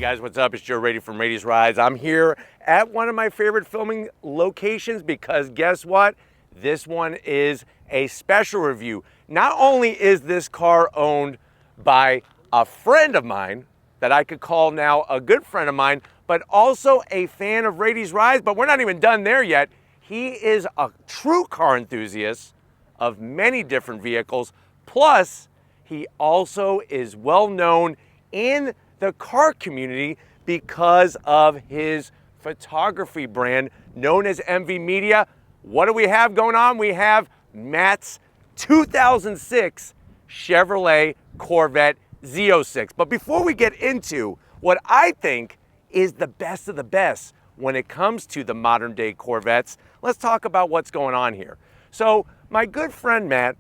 guys, what's up? It's Joe Rady from Rady's Rides. I'm here at one of my favorite filming locations because guess what? This one is a special review. Not only is this car owned by a friend of mine that I could call now a good friend of mine, but also a fan of Rady's Rides, but we're not even done there yet. He is a true car enthusiast of many different vehicles, plus he also is well known in the car community because of his photography brand known as MV Media. What do we have going on? We have Matt's 2006 Chevrolet Corvette Z06. But before we get into what I think is the best of the best when it comes to the modern day Corvettes, let's talk about what's going on here. So my good friend Matt,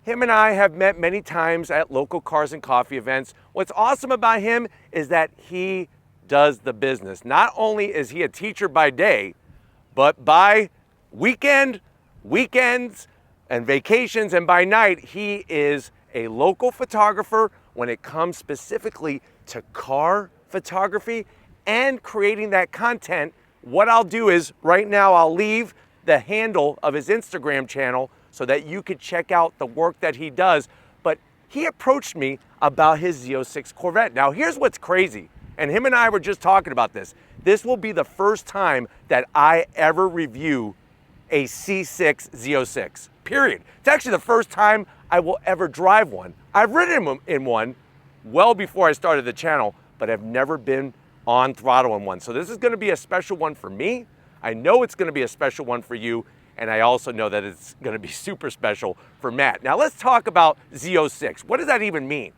him and I have met many times at local cars and coffee events. What's awesome about him is that he does the business. Not only is he a teacher by day, but by weekends, and vacations, and by night, he is a local photographer when it comes specifically to car photography and creating that content. What I'll do is right now I'll leave the handle of his Instagram channel so that you could check out the work that he does. But he approached me about his Z06 Corvette. Now here's what's crazy, and him and I were just talking about this. This will be the first time that I ever review a C6 Z06, period. It's actually the first time I will ever drive one. I've ridden in one well before I started the channel, but I've never been on throttle in one. So this is gonna be a special one for me. I know it's gonna be a special one for you, and I also know that it's gonna be super special for Matt. Now let's talk about Z06. What does that even mean?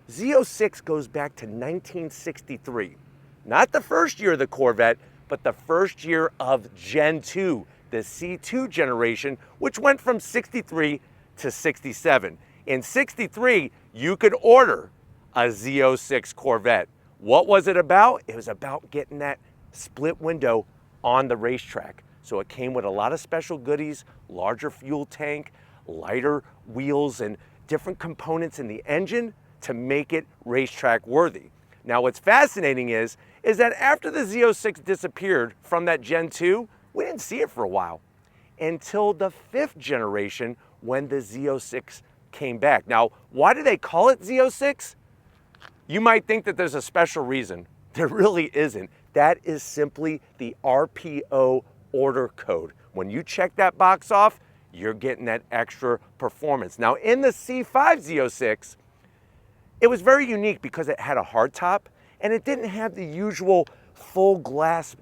Z06 goes back to 1963. Not the first year of the Corvette, but the first year of Gen 2, the C2 generation, which went from 63 to 67. In 63, you could order a Z06 Corvette. What was it about? It was about getting that split window on the racetrack. So it came with a lot of special goodies, larger fuel tank, lighter wheels, and different components in the engine to make it racetrack worthy. Now what's fascinating is that after the Z06 disappeared from that Gen 2, we didn't see it for a while until the 5th generation when the Z06 came back. Now, why do they call it Z06? You might think that there's a special reason. There really isn't. That is simply the RPO order code. When you check that box off, you're getting that extra performance. Now in the C5 Z06, it was very unique because it had a hardtop and it didn't have the usual full glass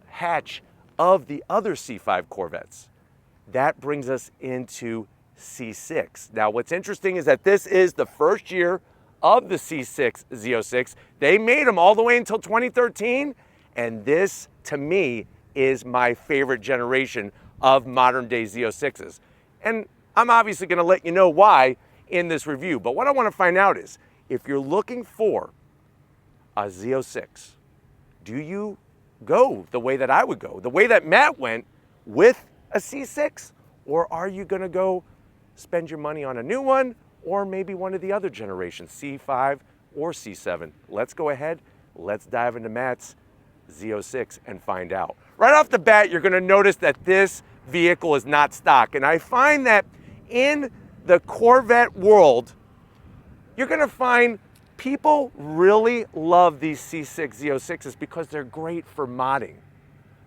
hatch of the other C5 Corvettes. That brings us into C6. Now what's interesting is that this is the first year of the C6 Z06. They made them all the way until 2013, and this to me is my favorite generation of modern day Z06s. And I'm obviously gonna let you know why in this review, but what I wanna find out is, if you're looking for a Z06, do you go the way that I would go, the way that Matt went with a C6, or are you gonna go spend your money on a new one, or maybe one of the other generations, C5 or C7? Let's go ahead, let's dive into Matt's Z06 and find out. Right off the bat, you're gonna notice that this vehicle is not stock, and I find that in the Corvette world, you're gonna find people really love these C6 Z06s because they're great for modding.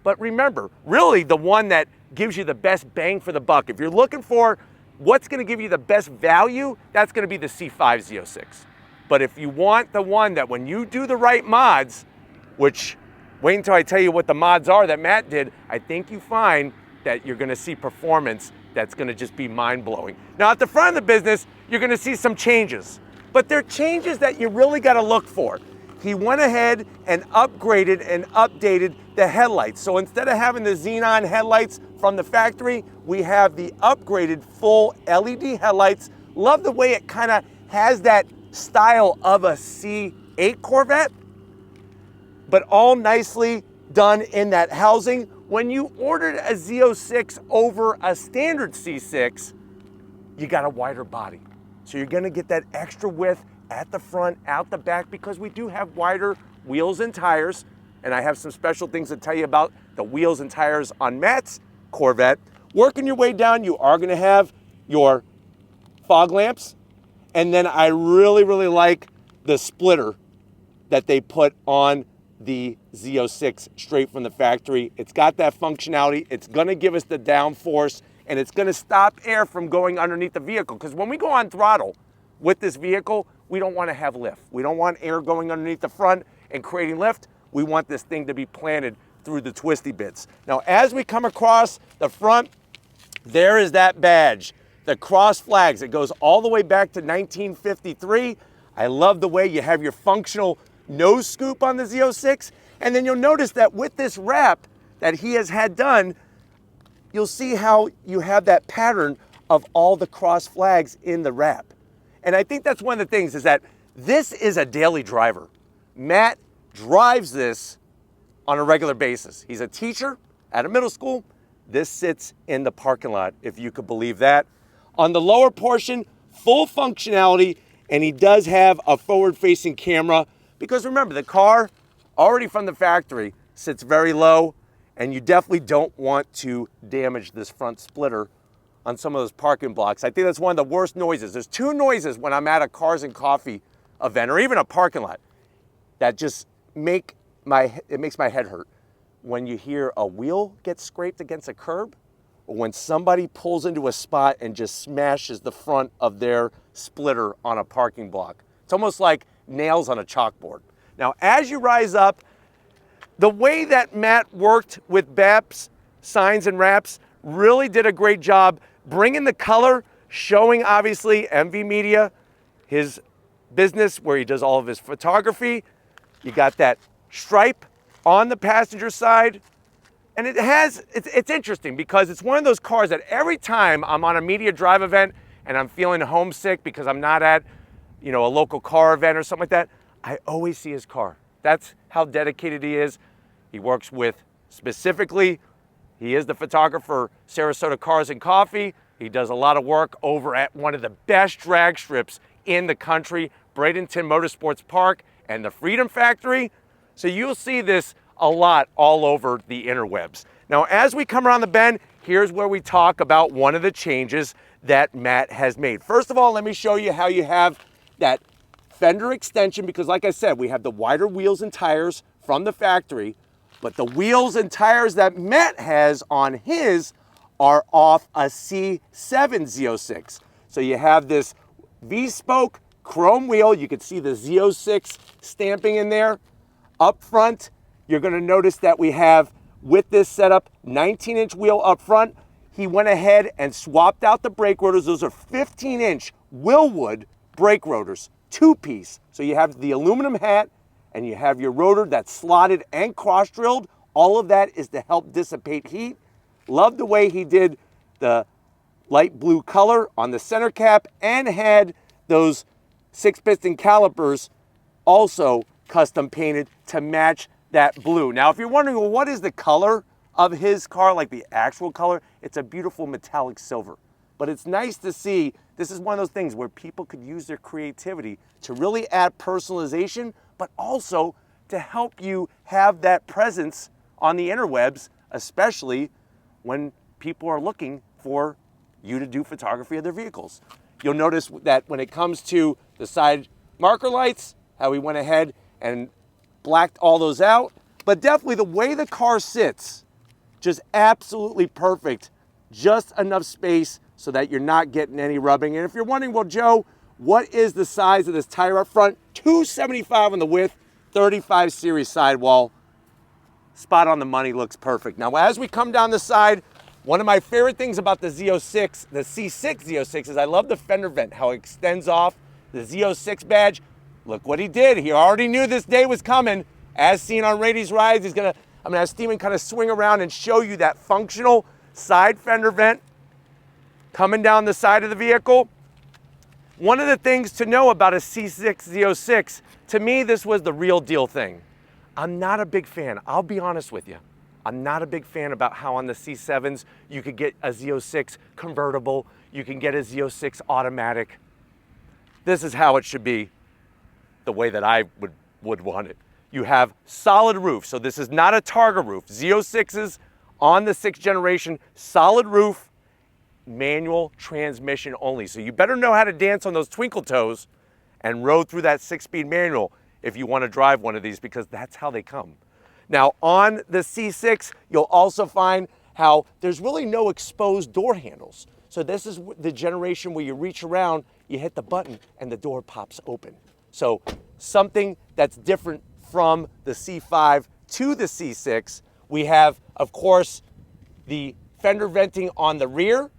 But remember, really the one that gives you the best bang for the buck, if you're looking for what's gonna give you the best value, that's gonna be the C5 Z06. But if you want the one that when you do the right mods, which wait until I tell you what the mods are that Matt did, I think you find that you're gonna see performance that's gonna just be mind-blowing. Now at the front of the business, you're gonna see some changes, but they're changes that you really gotta look for. He went ahead and upgraded and updated the headlights. So instead of having the xenon headlights from the factory, we have the upgraded full LED headlights. Love the way it kind of has that style of a C8 Corvette, but all nicely done in that housing. When you ordered a Z06 over a standard C6, you got a wider body. So you're gonna get that extra width at the front, out the back, because we do have wider wheels and tires, and I have some special things to tell you about the wheels and tires on Matt's Corvette. Working your way down, you are gonna have your fog lamps, and then I really, really like the splitter that they put on the Z06 straight from the factory. It's got that functionality. It's gonna give us the downforce, and it's gonna stop air from going underneath the vehicle. Because when we go on throttle with this vehicle, we don't wanna have lift. We don't want air going underneath the front and creating lift. We want this thing to be planted through the twisty bits. Now, as we come across the front, there is that badge, the cross flags. It goes all the way back to 1953. I love the way you have your functional nose scoop on the Z06. And then you'll notice that with this wrap that he has had done, you'll see how you have that pattern of all the cross flags in the wrap. And I think that's one of the things is that this is a daily driver. Matt drives this on a regular basis. He's a teacher at a middle school. This sits in the parking lot, if you could believe that. On the lower portion, full functionality, and he does have a forward-facing camera, because remember, the car, already from the factory, sits very low, and you definitely don't want to damage this front splitter on some of those parking blocks. I think that's one of the worst noises. There's two noises when I'm at a Cars and Coffee event, or even a parking lot, that just makes my head hurt. When you hear a wheel get scraped against a curb, or when somebody pulls into a spot and just smashes the front of their splitter on a parking block. It's almost like nails on a chalkboard. Now, as you rise up, the way that Matt worked with BAP's signs and wraps really did a great job bringing the color, showing obviously MV Media, his business where he does all of his photography. You got that stripe on the passenger side. And it's interesting because it's one of those cars that every time I'm on a media drive event and I'm feeling homesick because I'm not at, a local car event or something like that, I always see his car. That's how dedicated he is. He works with, specifically, he is the photographer, Sarasota Cars and Coffee. He does a lot of work over at one of the best drag strips in the country, Bradenton Motorsports Park and the Freedom Factory. So you'll see this a lot all over the interwebs. Now, as we come around the bend, here's where we talk about one of the changes that Matt has made. First of all, let me show you how you have that fender extension, because like I said, we have the wider wheels and tires from the factory, but the wheels and tires that Matt has on his are off a C7 Z06. So you have this V-spoke chrome wheel. You can see the Z06 stamping in there. Up front, you're gonna notice that we have, with this setup, 19-inch wheel up front. He went ahead and swapped out the brake rotors. Those are 15-inch Willwood brake rotors, two-piece. So you have the aluminum hat and you have your rotor that's slotted and cross-drilled. All of that is to help dissipate heat. Love the way he did the light blue color on the center cap and had those 6-piston calipers also custom painted to match that blue. Now, if you're wondering, well, what is the color of his car, like the actual color? It's a beautiful metallic silver. But it's nice to see, this is one of those things where people could use their creativity to really add personalization, but also to help you have that presence on the interwebs, especially when people are looking for you to do photography of their vehicles. You'll notice that when it comes to the side marker lights, how we went ahead and blacked all those out, but definitely the way the car sits, just absolutely perfect. Just enough space so that you're not getting any rubbing. And if you're wondering, well, Joe, what is the size of this tire up front? 275 on the width, 35 series sidewall. Spot on the money, looks perfect. Now, as we come down the side, one of my favorite things about the Z06, the C6 Z06, is I love the fender vent, how it extends off the Z06 badge. Look what he did. He already knew this day was coming. As seen on Rady's Rides, I'm gonna have Steven kind of swing around and show you that functional side fender vent coming down the side of the vehicle. One of the things to know about a C6 Z06, to me, this was the real deal thing. I'm not a big fan, I'll be honest with you. I'm not a big fan about how on the C7s you could get a Z06 convertible, you can get a Z06 automatic. This is how it should be, the way that I would want it. You have solid roof. So this is not a Targa roof. Z06s on the 6th generation, solid roof, manual transmission only. So you better know how to dance on those twinkle toes and row through that 6-speed manual if you want to drive one of these, because that's how they come. Now on the C6, you'll also find how there's really no exposed door handles. So this is the generation where you reach around, you hit the button, and the door pops open. So something that's different from the C5 to the C6. We have, of course, the fender venting on the rear.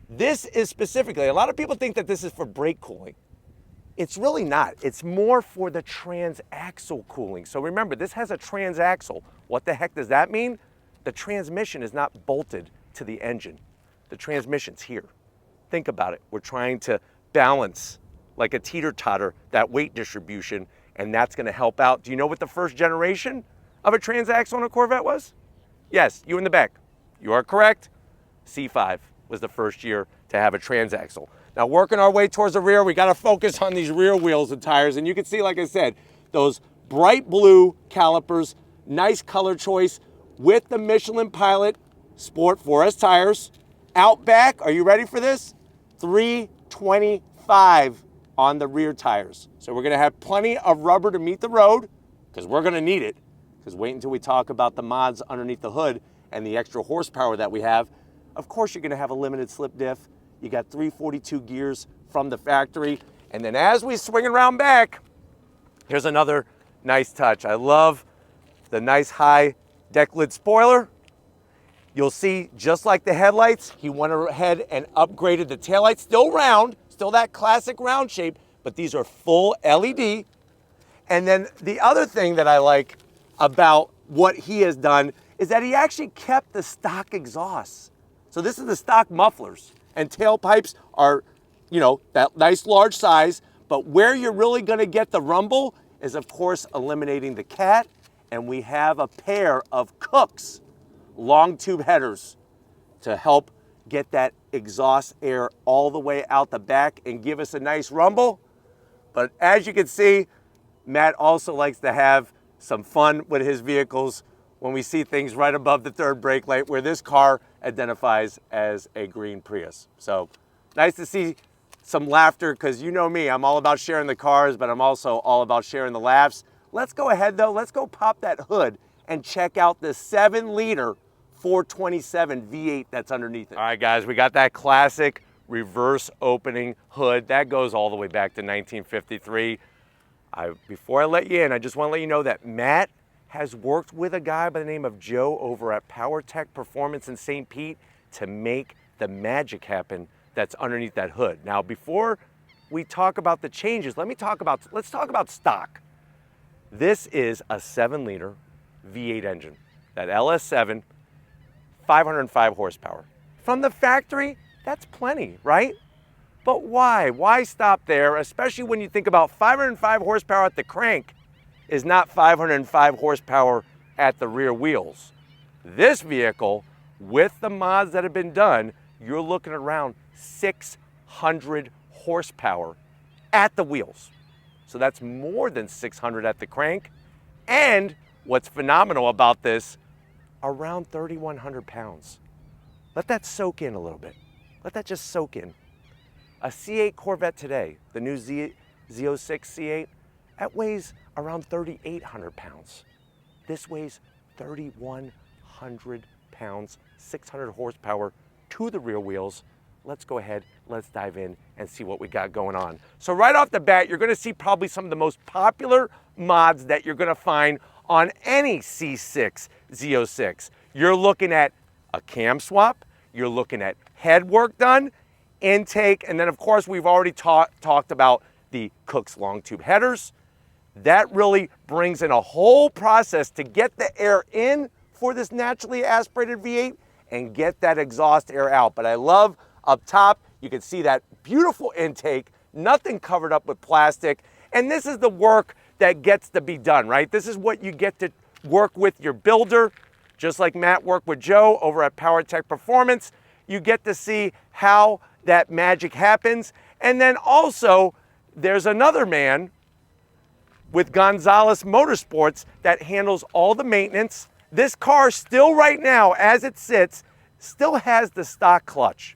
This is specifically, a lot of people think that this is for brake cooling. It's really not. It's more for the transaxle cooling. So remember, this has a transaxle. What the heck does that mean? The transmission is not bolted to the engine. The transmission's here. Think about it. We're trying to balance, like a teeter-totter, that weight distribution, and that's gonna help out. Do you know what the first generation of a transaxle on a Corvette was? Yes, you in the back. You are correct. C5 was the first year to have a transaxle. Now, working our way towards the rear, we gotta focus on these rear wheels and tires, and you can see, like I said, those bright blue calipers, nice color choice with the Michelin Pilot Sport 4S tires. Out back, are you ready for this? 325 on the rear tires. So we're gonna have plenty of rubber to meet the road, because we're gonna need it, because wait until we talk about the mods underneath the hood and the extra horsepower that we have. Of course, you're gonna have a limited slip diff. You got 342 gears from the factory. And then as we swing around back, here's another nice touch. I love the nice high deck lid spoiler. You'll see, just like the headlights, he went ahead and upgraded the taillights. Still round, still that classic round shape, but these are full LED. And then the other thing that I like about what he has done is that he actually kept the stock exhausts. So this is the stock mufflers, and tailpipes are, you know, that nice large size, but where you're really gonna get the rumble is, of course, eliminating the cat, and we have a pair of Cooks long tube headers to help get that exhaust air all the way out the back and give us a nice rumble. But as you can see, Matt also likes to have some fun with his vehicles when we see things right above the third brake light, where this car identifies as a green Prius. So nice to see some laughter, because you know me, I'm all about sharing the cars, but I'm also all about sharing the laughs. Let's go ahead though, let's go pop that hood and check out the 7-liter 427 V8 that's underneath it. All right guys, we got that classic reverse opening hood. That goes all the way back to 1953. Before I let you in, I just want to let you know that Matt has worked with a guy by the name of Joe over at PowerTech Performance in St. Pete to make the magic happen that's underneath that hood. Now, before we talk about the changes, let's talk about stock. This is a 7-liter V8 engine, that LS7, 505 horsepower. From the factory, that's plenty, right? But why? Why stop there, especially when you think about 505 horsepower at the crank is not 505 horsepower at the rear wheels. This vehicle, with the mods that have been done, you're looking around 600 horsepower at the wheels. So that's more than 600 at the crank. And what's phenomenal about this, around 3,100 pounds. Let that soak in a little bit. Let that just soak in. A C8 Corvette today, the new Z06 C8, that weighs around 3,800 pounds. This weighs 3,100 pounds, 600 horsepower to the rear wheels. Let's go ahead, let's dive in and see what we got going on. So right off the bat, you're gonna see probably some of the most popular mods that you're gonna find on any C6 Z06. You're looking at a cam swap, you're looking at head work done, intake, and then of course we've already talked about the Cook's long tube headers. That really brings in a whole process to get the air in for this naturally aspirated V8 and get that exhaust air out. But I love up top, you can see that beautiful intake, nothing covered up with plastic. And this is the work that gets to be done, right? This is what you get to work with your builder, just like Matt worked with Joe over at PowerTech Performance. You get to see how that magic happens. And then also, there's another man with Gonzalez Motorsports that handles all the maintenance. This car still right now, as it sits, still has the stock clutch.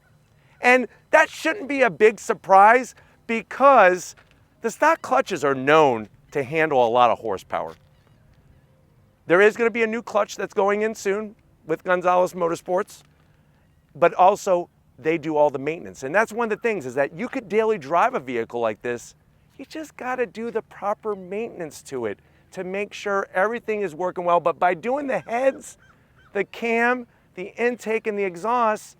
And that shouldn't be a big surprise because the stock clutches are known to handle a lot of horsepower. There is going to be a new clutch that's going in soon with Gonzalez Motorsports, but also they do all the maintenance. And that's one of the things, is that you could daily drive a vehicle like this. You just got to do the proper maintenance to it to make sure everything is working well. But by doing the heads, the cam, the intake, and the exhaust,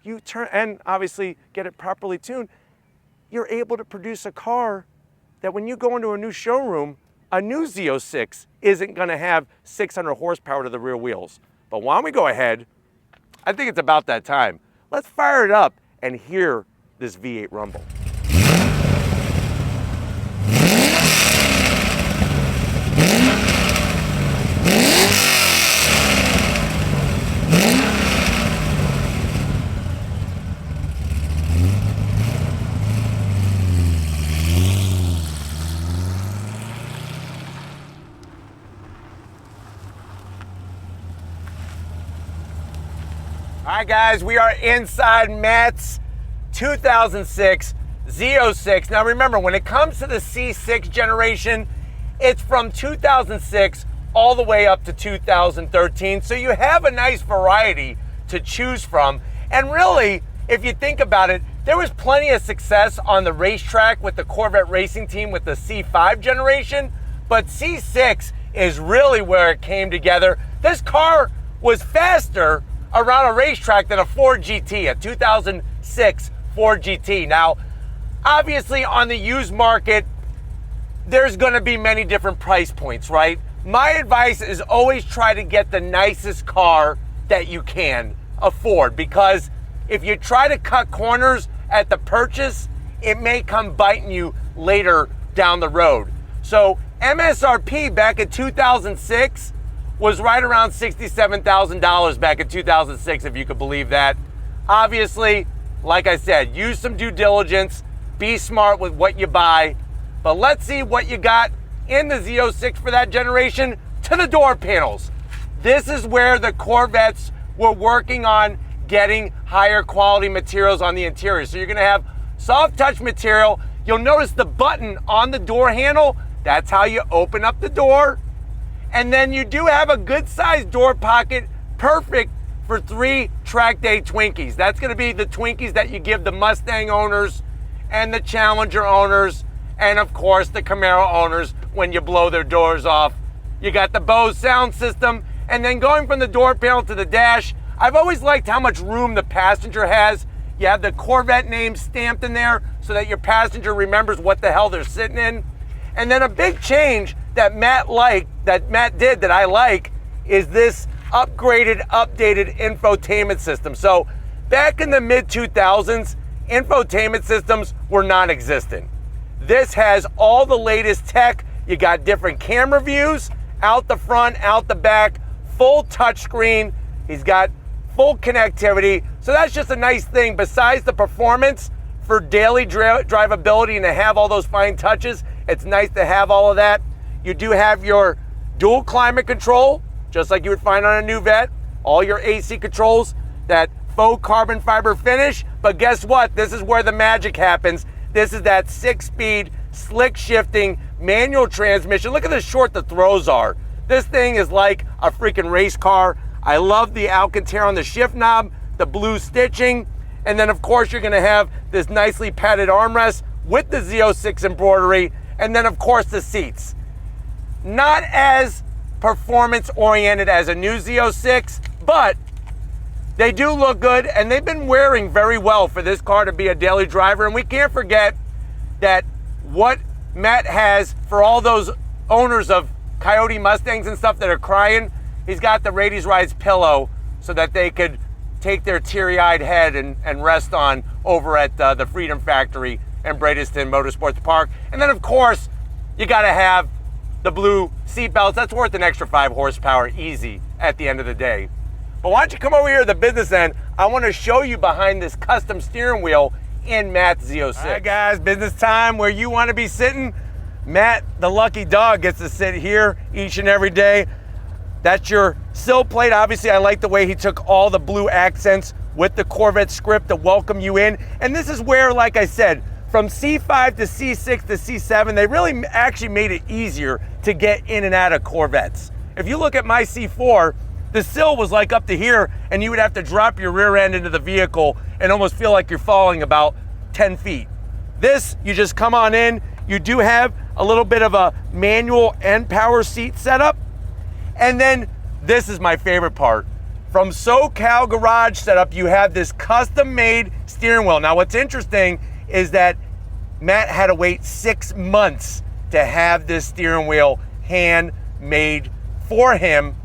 you turn, and obviously get it properly tuned, you're able to produce a car that when you go into a new showroom, a new Z06 isn't going to have 600 horsepower to the rear wheels. But why don't we go ahead? I think it's about that time. Let's fire it up and hear this V8 rumble. All right, guys, we are inside Matt's 2006 Z06. Now remember, when it comes to the C6 generation, it's from 2006 all the way up to 2013. So you have a nice variety to choose from. And really, if you think about it, there was plenty of success on the racetrack with the Corvette racing team with the C5 generation, but C6 is really where it came together. This car was faster around a racetrack than a Ford GT, a 2006 Ford GT. Now, obviously on the used market, there's gonna be many different price points, right? My advice is always try to get the nicest car that you can afford, because if you try to cut corners at the purchase, it may come biting you later down the road. So MSRP back in 2006 was right around $67,000 back in 2006, if you could believe that. Obviously, like I said, use some due diligence, be smart with what you buy, but let's see what you got in the Z06 for that generation. To the door panels. This is where the Corvettes were working on getting higher quality materials on the interior. So you're gonna have soft touch material. You'll notice the button on the door handle, that's how you open up the door. And then you do have a good sized door pocket, perfect for 3 track day Twinkies. That's gonna be the Twinkies that you give the Mustang owners and the Challenger owners, and of course the Camaro owners when you blow their doors off. You got the Bose sound system, and then going from the door panel to the dash, I've always liked how much room the passenger has. You have the Corvette name stamped in there so that your passenger remembers what the hell they're sitting in. And then a big change that Matt did that I like, is this upgraded, updated infotainment system. So back in the mid 2000s, infotainment systems were non-existent. This has all the latest tech. You got different camera views, out the front, out the back, full touchscreen. He's got full connectivity. So that's just a nice thing. Besides the performance for daily drivability and to have all those fine touches, it's nice to have all of that. You do have your dual climate control, just like you would find on a new Vette. All your AC controls, that faux carbon fiber finish. But guess what? This is where the magic happens. This is that 6-speed, slick shifting manual transmission. Look at how short the throws are. This thing is like a freaking race car. I love the Alcantara on the shift knob, the blue stitching. And then of course you're gonna have this nicely padded armrest with the Z06 embroidery. And then of course the seats. Not as performance oriented as a new Z06, but they do look good, and they've been wearing very well for this car to be a daily driver. And we can't forget that what Matt has for all those owners of Coyote Mustangs and stuff that are crying, he's got the Ladies Rides pillow so that they could take their teary-eyed head and rest on over at the Freedom Factory in Bradeston Motorsports Park. And then of course, you gotta have the blue seat belts. That's worth an extra 5 horsepower easy at the end of the day. But why don't you come over here to the business end? I want to show you behind this custom steering wheel in Matt's Z06. All right, guys, business time, where you want to be sitting. Matt, the lucky dog, gets to sit here each and every day. That's your sill plate. Obviously, I like the way he took all the blue accents with the Corvette script to welcome you in. And this is where, like I said, from C5 to C6 to C7, they really actually made it easier to get in and out of Corvettes. If you look at my C4, the sill was like up to here, and you would have to drop your rear end into the vehicle and almost feel like you're falling about 10 feet. This, you just come on in. You do have a little bit of a manual and power seat setup. And then this is my favorite part. From SoCal Garage Setup, you have this custom-made steering wheel. Now, what's interesting is that Matt had to wait 6 months to have this steering wheel handmade for him.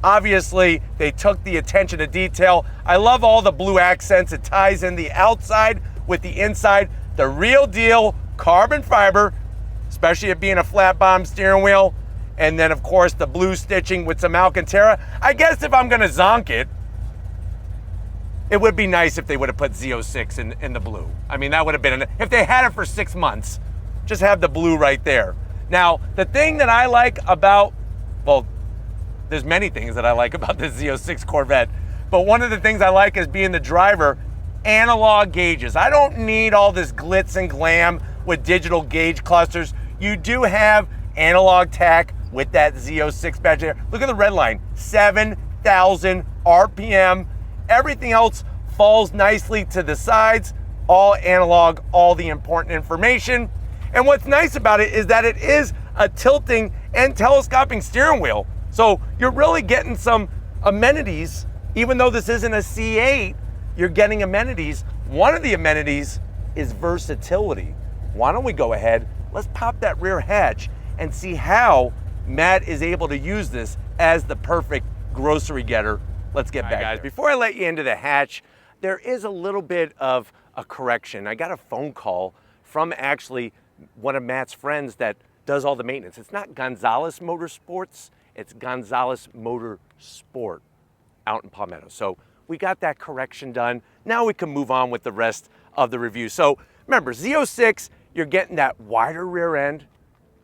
Obviously, they took the attention to detail. I love all the blue accents. It ties in the outside with the inside. The real deal carbon fiber, especially it being a flat bottom steering wheel. And then, of course, the blue stitching with some Alcantara. I guess if I'm going to zonk it, it would be nice if they would have put Z06 in the blue. I mean, that would have been, if they had it for 6 months, just have the blue right there. Now, the thing that I like about, well, there's many things that I like about this Z06 Corvette, but one of the things I like is being the driver, analog gauges. I don't need all this glitz and glam with digital gauge clusters. You do have analog tack with that Z06 badge there. Look at the red line, 7,000 RPM. Everything else falls nicely to the sides, all analog, all the important information. And what's nice about it is that it is a tilting and telescoping steering wheel. So you're really getting some amenities. Even though this isn't a C8, you're getting amenities. One of the amenities is versatility. Why don't we go ahead, let's pop that rear hatch and see how Matt is able to use this as the perfect grocery getter. Let's get back, guys. Before I let you into the hatch, there is a little bit of a correction. I got a phone call from actually one of Matt's friends that does all the maintenance. It's not Gonzalez Motorsports, it's Gonzalez Motorsport out in Palmetto. So we got that correction done. Now we can move on with the rest of the review. So remember, Z06, you're getting that wider rear end.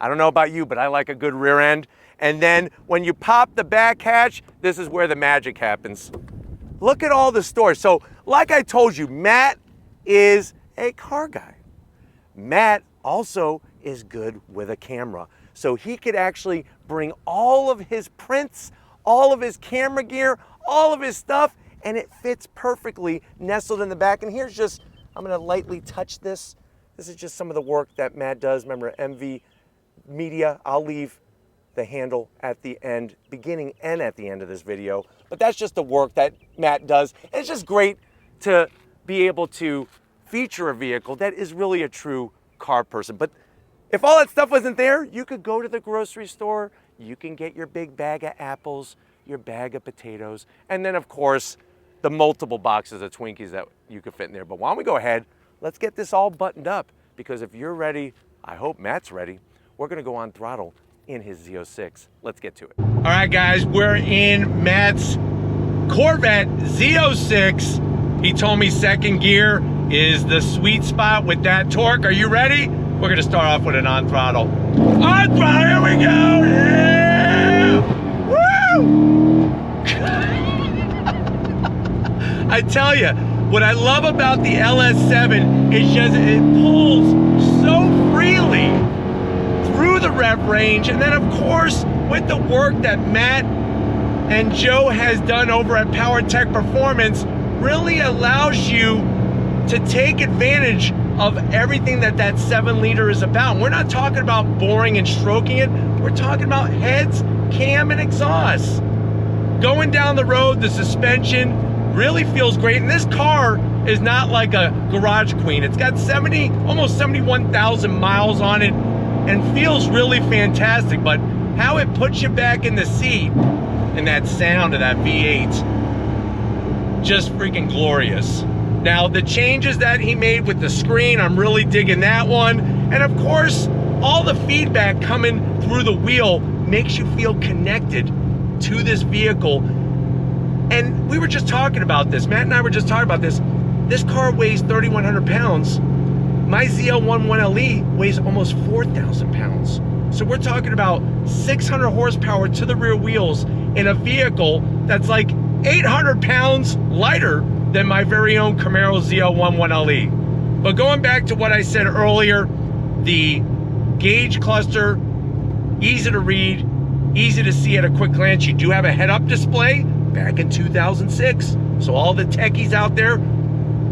I don't know about you, but I like a good rear end. And then when you pop the back hatch, this is where the magic happens. Look at all the storage. So like I told you, Matt is a car guy. Matt also is good with a camera. So he could actually bring all of his prints, all of his camera gear, all of his stuff, and it fits perfectly nestled in the back. And here's just, I'm gonna lightly touch this. This is just some of the work that Matt does. Remember, MV Media, I'll leave the handle at the end, beginning and at the end of this video. But that's just the work that Matt does. And it's just great to be able to feature a vehicle that is really a true car person. But if all that stuff wasn't there, you could go to the grocery store, you can get your big bag of apples, your bag of potatoes, and then of course, the multiple boxes of Twinkies that you could fit in there. But why don't we go ahead, let's get this all buttoned up, because if you're ready, I hope Matt's ready, we're gonna go on throttle in his Z06. Let's get to it. All right, guys, we're in Matt's Corvette Z06. He told me second gear is the sweet spot with that torque. Are you ready? We're gonna start off with an on throttle. On throttle, here we go, yeah! Woo! I tell you, what I love about the LS7 is just it pulls so freely through the rev range. And then of course, with the work that Matt and Joe has done over at Power Tech Performance, really allows you to take advantage of everything that 7-liter is about. We're not talking about boring and stroking it. We're talking about heads, cam, and exhaust. Going down the road, the suspension really feels great. And this car is not like a garage queen. It's got almost 71,000 miles on it and feels really fantastic. But how it puts you back in the seat and that sound of that V8, just freaking glorious. Now, the changes that he made with the screen, I'm really digging that one. And of course, all the feedback coming through the wheel makes you feel connected to this vehicle. And we were just talking about this. Matt and I were just talking about this. This car weighs 3,100 pounds, My Z011LE weighs almost 4,000 pounds. So we're talking about 600 horsepower to the rear wheels in a vehicle that's like 800 pounds lighter than my very own Camaro Z011LE. But going back to what I said earlier, the gauge cluster, easy to read, easy to see at a quick glance. You do have a head-up display back in 2006. So all the techies out there,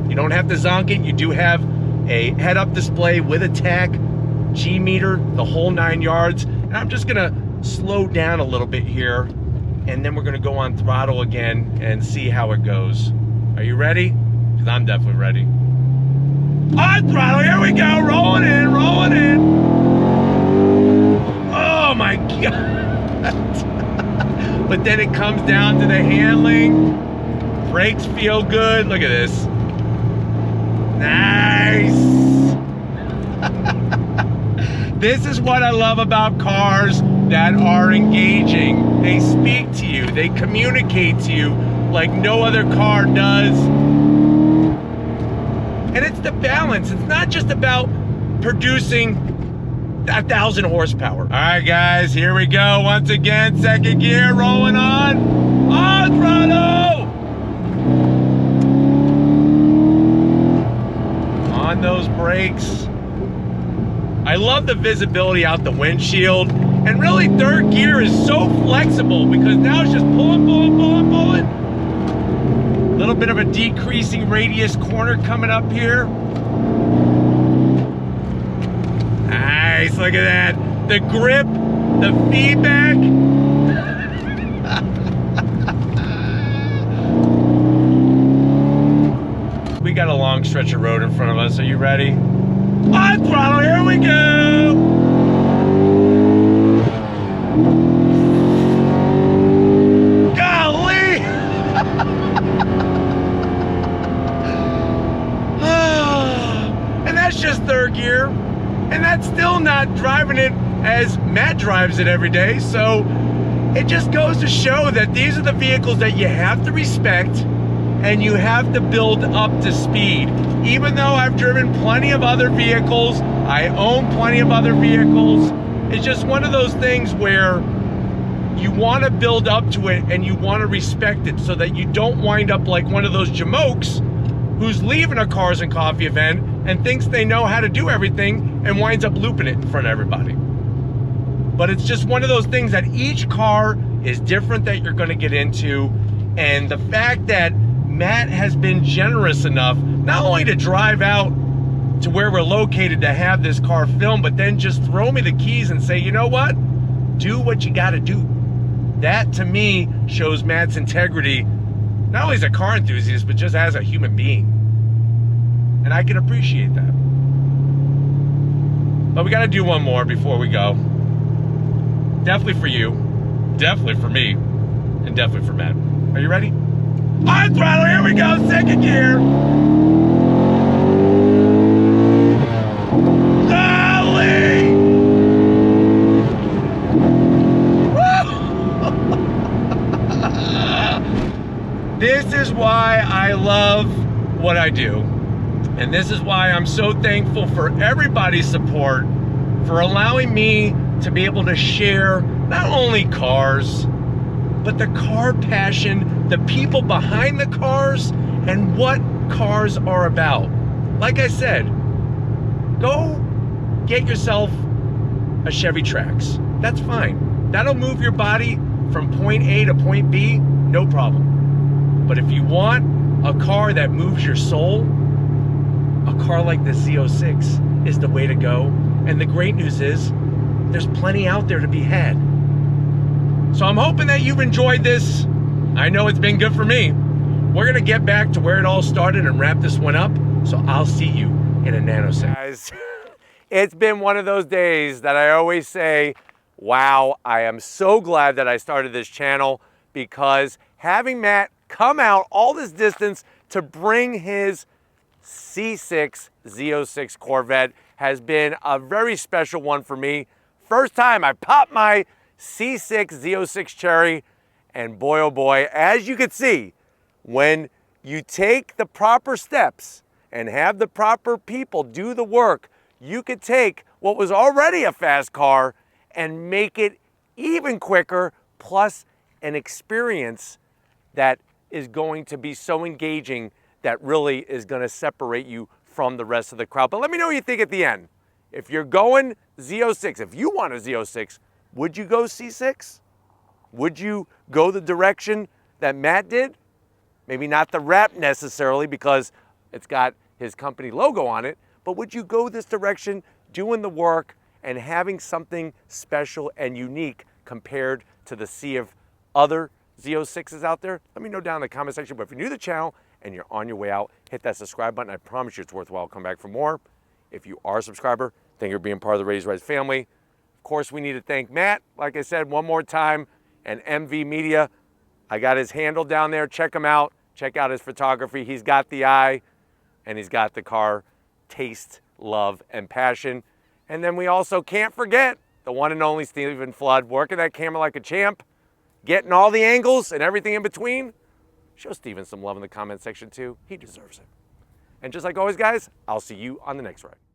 you don't have to zonk it. You do have a head-up display with a tach, G-meter, the whole 9 yards. And I'm just gonna slow down a little bit here, and then we're gonna go on throttle again and see how it goes. Are you ready? Because I'm definitely ready. On throttle, here we go, rolling in, rolling in. Oh my God. But then it comes down to the handling. Brakes feel good, look at this. Nice. This is what I love about cars that are engaging. They speak to you, they communicate to you like no other car does. And it's the balance. It's not just about producing 1,000 horsepower. All right, guys, here we go. Once again, second gear, rolling on throttle. On those brakes. I love the visibility out the windshield. And really, third gear is so flexible because now it's just pulling, pulling, pulling, pulling. A little bit of a decreasing radius corner coming up here. Nice, look at that. The grip, the feedback. We got a long stretch of road in front of us. Are you ready? On throttle, here we go. Golly. And that's just third gear. And that's still not driving it as Matt drives it every day. So it just goes to show that these are the vehicles that you have to respect and you have to build up to speed. Even though I've driven plenty of other vehicles, I own plenty of other vehicles, it's just one of those things where you want to build up to it and you want to respect it so that you don't wind up like one of those jamokes who's leaving a Cars and Coffee event and thinks they know how to do everything and winds up looping it in front of everybody. But it's just one of those things that each car is different that you're going to get into. And the fact that Matt has been generous enough not only to drive out to where we're located to have this car filmed, but then just throw me the keys and say, you know what? Do what you got to do. That to me shows Matt's integrity, not only as a car enthusiast, but just as a human being. And I can appreciate that. But we got to do one more before we go. Definitely for you, definitely for me, and definitely for Matt. Are you ready? On throttle, here we go, second gear. Golly! This is why I love what I do. And this is why I'm so thankful for everybody's support, for allowing me to be able to share not only cars, but the car passion, the people behind the cars, and what cars are about. Like I said, go get yourself a Chevy Trax. That's fine. That'll move your body from point A to point B, no problem. But if you want a car that moves your soul, a car like the Z06 is the way to go. And the great news is, there's plenty out there to be had. So I'm hoping that you've enjoyed this. I know it's been good for me. We're gonna get back to where it all started and wrap this one up. So I'll see you in a nanosecond. Guys, it's been one of those days that I always say, wow, I am so glad that I started this channel, because having Matt come out all this distance to bring his C6 Z06 Corvette has been a very special one for me. First time I popped my C6 Z06 cherry, and boy oh boy, as you can see, when you take the proper steps and have the proper people do the work, you could take what was already a fast car and make it even quicker, plus an experience that is going to be so engaging that really is going to separate you from the rest of the crowd. But let me know what you think at the end. If you're going Z06, if you want a Z06, would you go C6? Would you go the direction that Matt did? Maybe not the wrap necessarily because it's got his company logo on it, but would you go this direction, doing the work and having something special and unique compared to the sea of other Z06s out there? Let me know down in the comment section. But if you're new to the channel and you're on your way out, hit that subscribe button. I promise you it's worthwhile. Come back for more. If you are a subscriber, thank you for being part of the Raised Rise family. Of course, we need to thank Matt, like I said, one more time, and MV Media. I got his handle down there. Check him out. Check out his photography. He's got the eye, and he's got the car taste, love, and passion. And then we also can't forget the one and only Stephen Flood, working that camera like a champ, getting all the angles and everything in between. Show Stephen some love in the comment section too. He deserves it. And just like always, guys, I'll see you on the next ride.